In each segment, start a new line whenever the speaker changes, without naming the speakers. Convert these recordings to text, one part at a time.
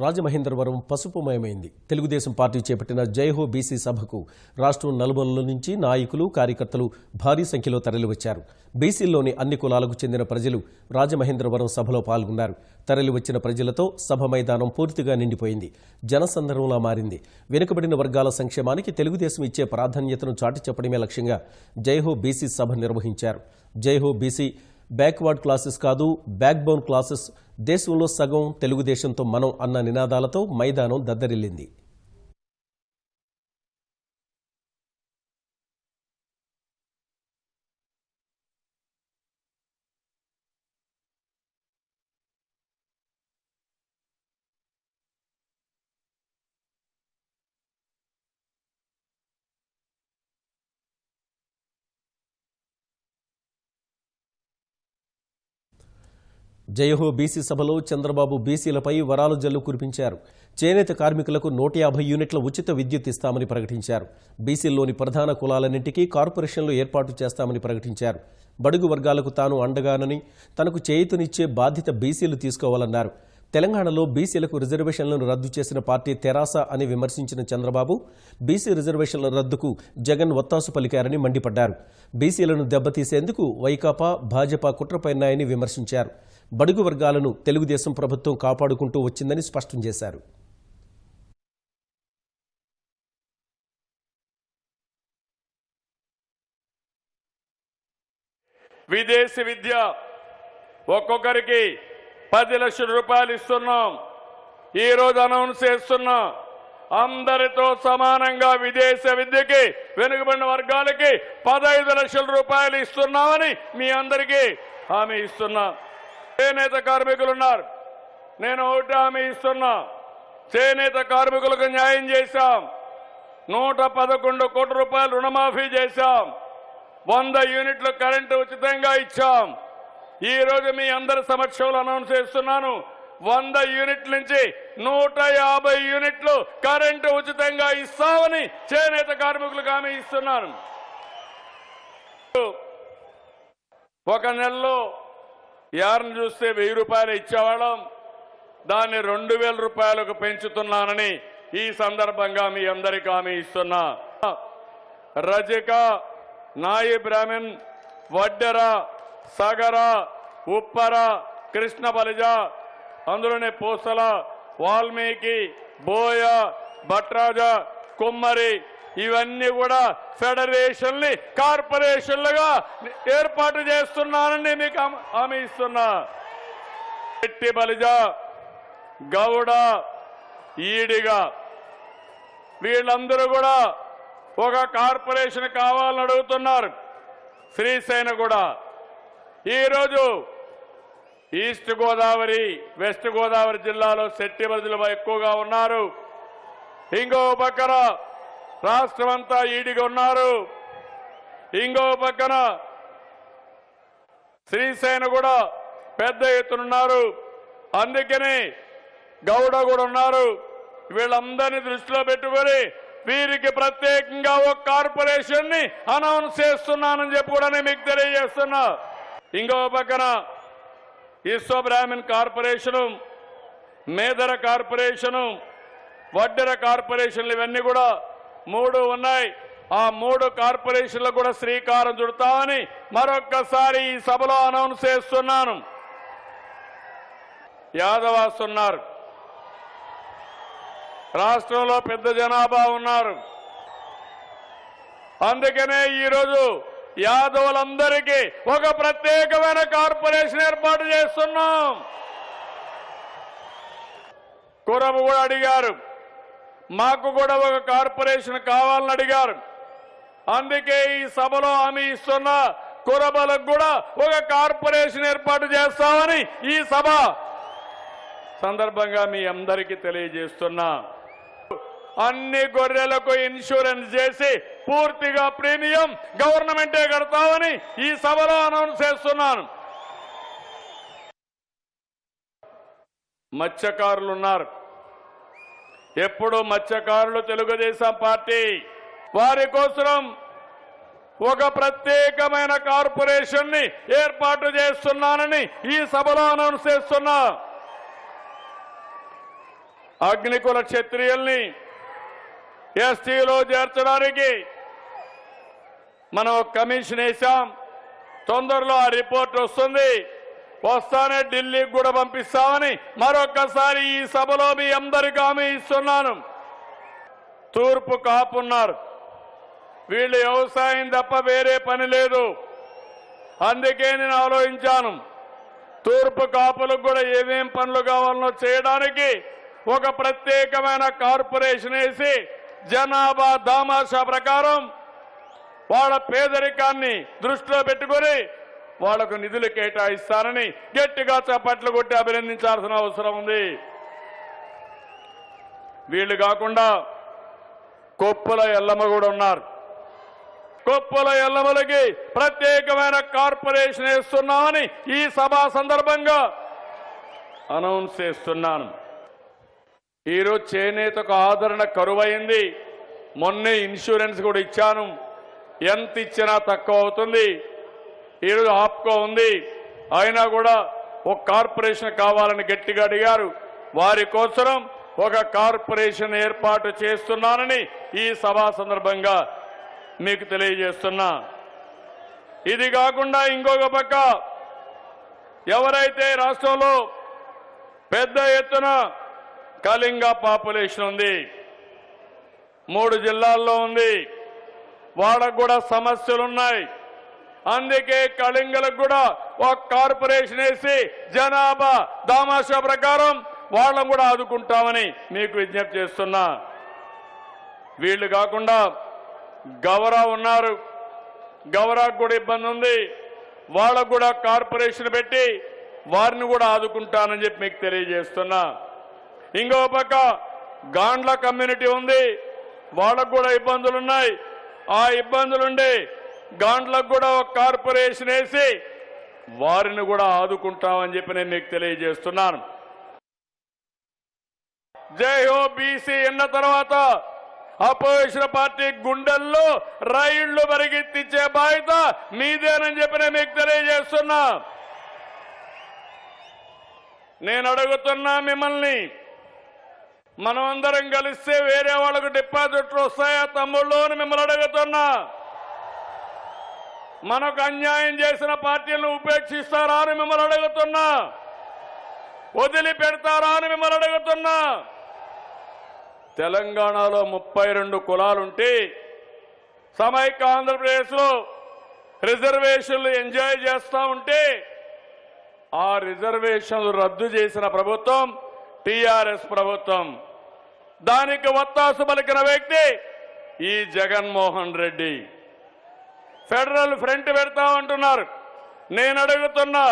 Rajamahendravaram పసుపుమయమైంది. Telugu Desam party చేపట్టిన Jai Ho BC సభకు రాష్ట్రం నలుమూలల నుంచి నాయకులు, కార్యకర్తలు భారీ సంఖ్యలో తరలివచ్చారు. బీసీల్లోని అన్ని కులాలకు చెందిన ప్రజలు రాజమహేంద్రవరం సభలో పాల్గొన్నారు. తరలివచ్చిన ప్రజలతో సభ మైదానం పూర్తిగా నిండిపోయింది. జనసందర్భంలా మారింది. వెనుకబడిన వర్గాల సంక్షేమానికి తెలుగుదేశం ఇచ్చే ప్రాధాన్యతను చాటి చెప్పడమే లక్ష్యంగా జైహో బీసీ సభ నిర్వహించారు. జైహో బీసీ బ్యాక్వర్డ్ క్లాసెస్ కాదు, బ్యాక్ బోన్ క్లాసెస్, దేశంలో సగం తెలుగుదేశంతో మనం అన్న నినాదాలతో మైదానం దద్దరిల్లింది. జయహో బీసీ సభలో చంద్రబాబు బీసీలపై వరాలు జల్లు కురిపించారు. చేనేత కార్మికులకు 150 యూనిట్ల ఉచిత విద్యుత్ ఇస్తామని ప్రకటించారు. బీసీల్లోని ప్రధాన కులాలన్నింటికీ కార్పొరేషన్లు ఏర్పాటు చేస్తామని ప్రకటించారు. బడుగు వర్గాలకు తాను అండగానని, తనకు చేయూతనిచ్చే బాధ్యత బీసీలు తీసుకోవాలన్నారు. తెలంగాణలో బీసీలకు రిజర్వేషన్లను రద్దు చేసిన పార్టీ తెరాస అని విమర్శించిన చంద్రబాబు బీసీ రిజర్వేషన్ల రద్దుకు జగన్ ఒత్తాసు పలికారని మండిపడ్డారు. బీసీలను దెబ్బతీసేందుకు వైకాపా, భాజపా కుట్ర పన్నాయని విమర్శించారు. బడుగు వర్గాలను తెలుగుదేశం ప్రభుత్వం కాపాడుకుంటూ వచ్చిందని స్పష్టం చేశారు.
విదేశీ విద్య ఒక్కొక్కరికి 10 లక్షల రూపాయలు ఇస్తున్నాం. ఈరోజు అనౌన్స్ చేస్తున్నాం, అందరితో సమానంగా విదేశీ విద్యకి వెనుకబడిన వర్గాలకి 15 లక్షల రూపాయలు ఇస్తున్నామని మీ అందరికీ హామీ ఇస్తున్నా. చేనేత కార్మికులు ఉన్నారు, నేను ఒకటి హామీ ఇస్తున్నా. చేనేత కార్మికులకు న్యాయం చేశాం. 111 కోట్ల రూపాయలు రుణమాఫీ చేశాం. 100 యూనిట్లు కరెంటు ఉచితంగా ఇచ్చాం. ఈ రోజు మీ అందరి సమక్షంలో అనౌన్స్ చేస్తున్నాను, 100 యూనిట్ల నుంచి 150 యూనిట్లు కరెంటు ఉచితంగా ఇస్తామని చేనేత కార్మికులకు హామీ ఇస్తున్నాను. ఒక నెలలో యార్ని చూస్తే 1000 రూపాయలు ఇచ్చేవాళ్ళం, దాన్ని 2000 రూపాయలకు పెంచుతున్నానని ఈ సందర్భంగా మీ అందరికీ హామీ ఇస్తున్నా. రజక, నాయి బ్రాహ్మణ్, వడ్డెర, సగర, ఉప్పర, కృష్ణ బలిజ, అందులోనే పూసల, వాల్మీకి, బోయ, భట్రాజ, కుమ్మరి, ఇవన్నీ కూడా ఫెడరేషన్ని కార్పొరేషన్లుగా ఏర్పాటు చేస్తున్నానని మీకు హామీ ఇస్తున్నా. రెడ్డి బలిజ, గౌడ, ఈడిగా వీళ్ళందరూ కూడా ఒక కార్పొరేషన్ కావాలని అడుగుతున్నారు. శ్రీశైన కూడా ఈరోజు ఈస్ట్ గోదావరి, వెస్ట్ గోదావరి జిల్లాలో శెట్టి బలిజలు ఎక్కువగా ఉన్నారు. ఇంకో పక్కన రాష్ట్రం అంతా ఈడిగా ఉన్నారు. ఇంకో పక్కన శ్రీశైన కూడా పెద్ద ఎత్తునున్నారు. అందుకని గౌడ కూడా ఉన్నారు. వీళ్ళందరినీ దృష్టిలో పెట్టుకొని వీరికి ప్రత్యేకంగా ఒక కార్పొరేషన్ ని అనౌన్స్ చేస్తున్నానని చెప్పి కూడా మీకు తెలియజేస్తున్నా. ఇంకో పక్కన విశ్వ బ్రాహ్మణ్ కార్పొరేషను, మేదర కార్పొరేషను, వడ్డెర కార్పొరేషన్లు ఇవన్నీ కూడా 3 ఉన్నాయి. ఆ 3 కార్పొరేషన్లకు కూడా శ్రీకారం చుడతామని మరొక్కసారి ఈ సభలో అనౌన్స్ చేస్తున్నాను. యాదవాస్ ఉన్నారు, రాష్ట్రంలో పెద్ద జనాభా ఉన్నారు. అందుకనే ఈరోజు యాదవులందరికీ ఒక ప్రత్యేకమైన కార్పొరేషన్ ఏర్పాటు చేస్తున్నాం. కురబు కూడా అడిగారు, మాకు కూడా ఒక కార్పొరేషన్ కావాలని అడిగారు. అందుకే ఈ సభలో హామీ ఇస్తున్న కురబలకు కూడా ఒక కార్పొరేషన్ ఏర్పాటు చేస్తామని ఈ సభ సందర్భంగా మీ అందరికీ తెలియజేస్తున్నా. అన్ని గొర్రెలకు ఇన్సూరెన్స్ చేసి పూర్తిగా ప్రీమియం గవర్నమెంటే కడతామని ఈ సభలో అనౌన్స్ చేస్తున్నాను. మత్స్యకారులు ఉన్నారు, ఎప్పుడు మత్స్యకారులు తెలుగుదేశం పార్టీ వారి కోసం ఒక ప్రత్యేకమైన కార్పొరేషన్ ని ఏర్పాటు చేస్తున్నానని ఈ సభలో అనౌన్స్ చేస్తున్నా. అగ్నికుల క్షత్రియుల్ని ఎస్టీలో చేర్చడానికి మనం ఒక కమిషన్ వేశాం. తొందరలో ఆ రిపోర్ట్ వస్తుంది. వస్తానే ఢిల్లీకి కూడా పంపిస్తామని మరొక్కసారి ఈ సభలో మీ అందరికీ హామీ ఇస్తున్నాను. తూర్పు కాపున్నారు. వీళ్ళు వ్యవసాయం తప్ప వేరే పని లేదు. అందుకే నేను ఆలోచించాను, తూర్పు కాపులకు కూడా ఏమేం పనులు కావాలనో చేయడానికి ఒక ప్రత్యేకమైన కార్పొరేషన్ వేసి జనాభా దామాషా ప్రకారం వాళ్ళ పేదరికాన్ని దృష్టిలో పెట్టుకొని వాళ్లకు నిధులు కేటాయిస్తానని గట్టిగా చప్పట్లు కొట్టి అభినందించాల్సిన అవసరం ఉంది. వీళ్ళు కాకుండా కొప్పుల ఎల్లమ్మ కూడా ఉన్నారు. కొప్పుల ఎల్లమ్మలకి ప్రత్యేకమైన కార్పొరేషన్ వేస్తున్నామని ఈ సభ సందర్భంగా అనౌన్స్ చేస్తున్నాను. ఈరోజు చేనేతకు ఆదరణ కరువైంది. మొన్నే ఇన్సూరెన్స్ కూడా ఇచ్చాను. ఎంత ఇచ్చినా తక్కువ అవుతుంది. ఈరోజు ఆప్కో ఉంది, అయినా కూడా ఒక కార్పొరేషన్ కావాలని గట్టిగా అడిగారు. వారి కోసం ఒక కార్పొరేషన్ ఏర్పాటు చేస్తున్నానని ఈ సభా సందర్భంగా మీకు తెలియజేస్తున్నా. ఇది కాకుండా ఇంకొక పక్క ఎవరైతే రాష్ట్రంలో పెద్ద ఎత్తున కళింగ పాపులేషన్ ఉంది, 3 జిల్లాల్లో ఉంది, వాళ్ళకు కూడా సమస్యలున్నాయి. అందుకే కళింగలకు కూడా ఒక కార్పొరేషన్ వేసి జనాభా దామాషా ప్రకారం వాళ్ళను కూడా ఆదుకుంటామని మీకు విజ్ఞప్తి చేస్తున్నా. వీళ్ళు కాకుండా గవరా ఉన్నారు. గవరాకు కూడా ఇబ్బంది ఉంది. వాళ్ళకు కూడా కార్పొరేషన్ పెట్టి వారిని కూడా ఆదుకుంటానని చెప్పి మీకు తెలియజేస్తున్నా. ఇంకో పక్క గాండ్ల కమ్యూనిటీ ఉంది. వాళ్ళకు కూడా ఇబ్బందులు ఉన్నాయి. ఆ ఇబ్బందులుండి గాండ్లకు కూడా ఒక కార్పొరేషన్ వేసి వారిని కూడా ఆదుకుంటామని చెప్పి నేను మీకు తెలియజేస్తున్నాను. జై హో బీసీ అన్న తర్వాత అపోజిషన్ పార్టీ గుండెల్లో రైళ్లు పరిగెత్తించే బాధ్యత మీదేనని చెప్పి నేను మీకు తెలియజేస్తున్నా. నేను అడుగుతున్నా మిమ్మల్ని, మనమందరం కలిస్తే వేరే వాళ్ళకు డిపాజిట్లు వస్తాయా తమ్ముళ్ళు అని మిమ్మల్ని అడుగుతున్నా. మనకు అన్యాయం చేసిన పార్టీలను ఉపేక్షిస్తారా అని మిమ్మల్ని అడుగుతున్నా. వదిలిపెడతారా అని మిమ్మల్ని అడుగుతున్నా. తెలంగాణలో 32 కులాలుంటే సమైక్య ఆంధ్రప్రదేశ్లో రిజర్వేషన్లు ఎంజాయ్ చేస్తా ఉంటే ఆ రిజర్వేషన్లు రద్దు చేసిన ప్రభుత్వం టీఆర్ఎస్ ప్రభుత్వం. దానికి వత్తాసు పలికిన వ్యక్తి ఈ జగన్మోహన్ రెడ్డి. ఫెడరల్ ఫ్రంట్ పెడతా అంటున్నారు. నేను అడుగుతున్నా,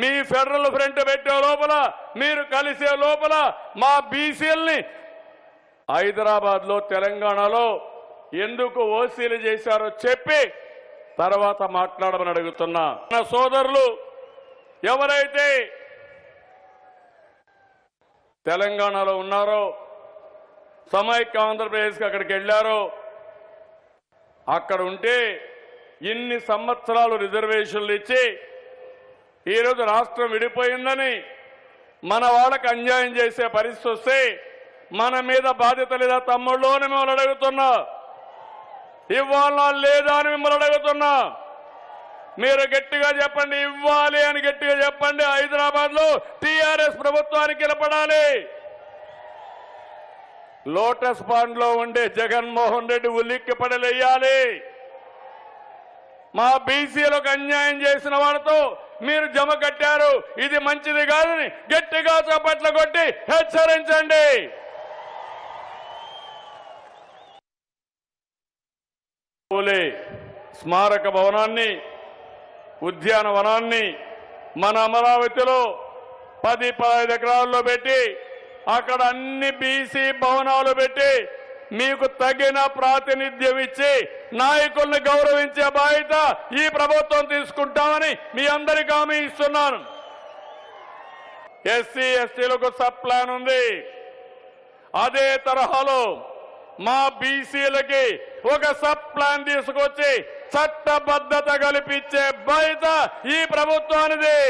మీ ఫెడరల్ ఫ్రంట్ పెట్టే లోపల, మీరు కలిసే లోపల మా బీసీల్ని హైదరాబాద్లో తెలంగాణలో ఎందుకు ఓసీలు చేశారో చెప్పి తర్వాత మాట్లాడమని అడుగుతున్నా. నా సోదరులు ఎవరైతే తెలంగాణలో ఉన్నారో, సమైక్య ఆంధ్రప్రదేశ్కి అక్కడికి వెళ్ళారో, అక్కడ ఉంటే ఇన్ని సంవత్సరాలు రిజర్వేషన్లు ఇచ్చి ఈరోజు రాష్ట్రం విడిపోయిందని మన వాళ్ళకి అన్యాయం చేసే పరిస్థితి వస్తే మన మీద బాధ్యత లేదా తమ్ముళ్ళు అని మిమ్మల్ని అడుగుతున్నా. ఇవ్వాలా లేదా అని మిమ్మల్ని అడుగుతున్నా. మీరు గట్టిగా చెప్పండి, ఇవ్వాలి అని గట్టిగా చెప్పండి. హైదరాబాద్ లో టీఆర్ఎస్ ప్రభుత్వానికి నిలబడాలి. లోటస్ పాండ్ లో ఉండే జగన్మోహన్ రెడ్డి ఉలిక్కి పడలేయాలి. మా బీసీలకు అన్యాయం చేసిన వాళ్ళతో మీరు జమ కట్టారు, ఇది మంచిది కాదని గట్టిగా చప్పట్లు కొట్టి హెచ్చరించండి. పూలే స్మారక భవనాన్ని, ఉద్యానవనాన్ని మన అమరావతిలో 10-15 ఎకరాల్లో పెట్టి అక్కడ అన్ని బీసీ భవనాలు పెట్టి మీకు తగిన ప్రాతినిధ్యం ఇచ్చి నాయకుల్ని గౌరవించే బాధ్యత ఈ ప్రభుత్వం తీసుకుంటామని మీ అందరికీ హామీ ఇస్తున్నాను. ఎస్సీ ఎస్టీలకు సబ్ ప్లాన్ ఉంది. అదే తరహాలో మా బీసీలకి ఒక సబ్ ప్లాన్ తీసుకొచ్చి చట్టబద్ధత కల్పించే బాధ్యత ఈ ప్రభుత్వానిది.